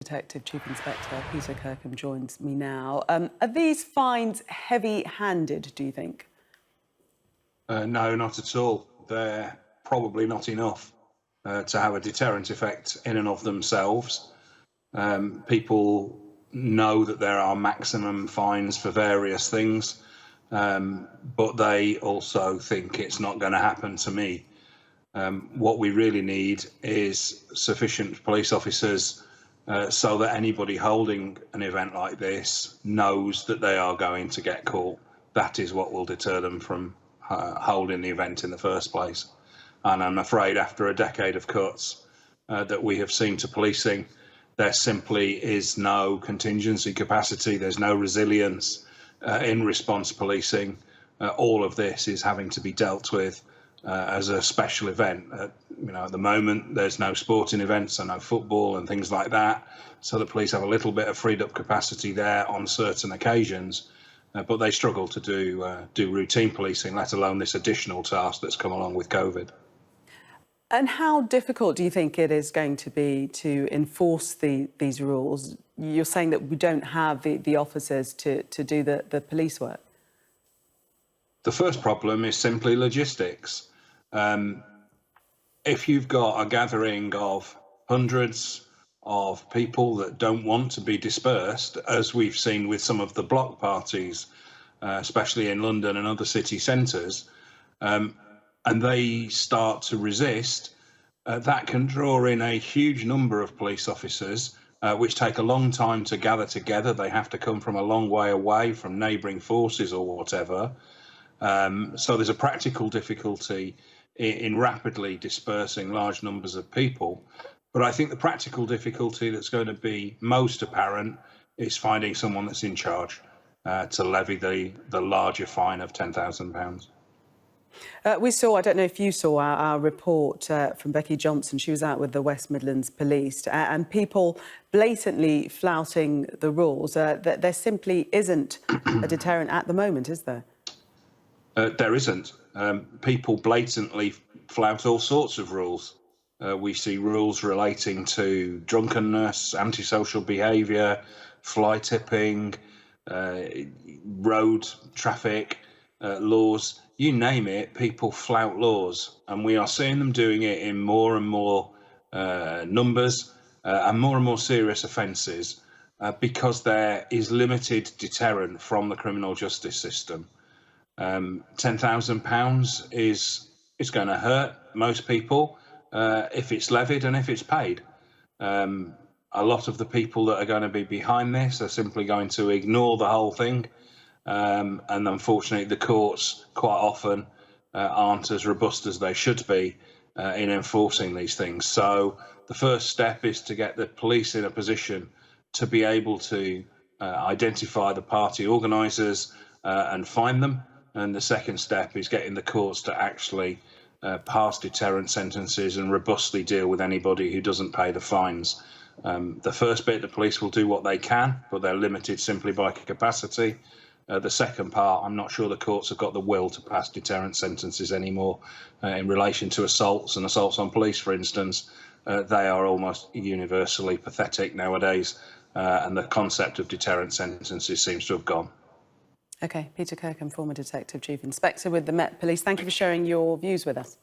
Detective Chief Inspector Peter Kirkham joins me now. Are these fines heavy-handed, do you think? No, not at all. They're probably not enough to have a deterrent effect in and of themselves. People know that there are maximum fines for various things, but they also think it's not going to happen to me. What we really need is sufficient police officers so that anybody holding an event like this knows that they are going to get caught. That is what will deter them from holding the event in the first place. And I'm afraid after a decade of cuts that we have seen to policing, there simply is no contingency capacity, there's no resilience in response policing. All of this is having to be dealt with as a special event. At the moment, there's no sporting events and no football and things like that, so the police have a little bit of freed up capacity there on certain occasions, but they struggle to do routine policing, let alone this additional task that's come along with COVID. And how difficult do you think it is going to be to enforce these rules? You're saying that we don't have the officers to do the police work. The first problem is simply logistics. If you've got a gathering of hundreds of people that don't want to be dispersed, as we've seen with some of the block parties, especially in London and other city centres, and they start to resist, that can draw in a huge number of police officers, which take a long time to gather together. They have to come from a long way away from neighbouring forces or whatever. So there's a practical difficulty in rapidly dispersing large numbers of people. But I think the practical difficulty that's going to be most apparent is finding someone that's in charge to levy the larger fine of £10,000. We saw, I don't know if you saw our report from Becky Johnson. She was out with the West Midlands Police and people blatantly flouting the rules. There simply isn't a deterrent at the moment, is there? There isn't. People blatantly flout all sorts of rules. We see rules relating to drunkenness, antisocial behaviour, fly tipping, road traffic laws. You name it, people flout laws, and we are seeing them doing it in more and more numbers and more serious offences because there is limited deterrent from the criminal justice system. £10,000 is going to hurt most people if it's levied and if it's paid. A lot of the people that are going to be behind this are simply going to ignore the whole thing, and unfortunately the courts quite often aren't as robust as they should be in enforcing these things. So the first step is to get the police in a position to be able to identify the party organisers and find them. And the second step is getting the courts to actually pass deterrent sentences and robustly deal with anybody who doesn't pay the fines. The first bit, the police will do what they can, but they're limited simply by capacity. The second part, I'm not sure the courts have got the will to pass deterrent sentences anymore in relation to assaults and assaults on police, for instance. They are almost universally pathetic nowadays, and the concept of deterrent sentences seems to have gone. OK, Peter Kirkham, former Detective Chief Inspector with the Met Police. Thank you for sharing your views with us.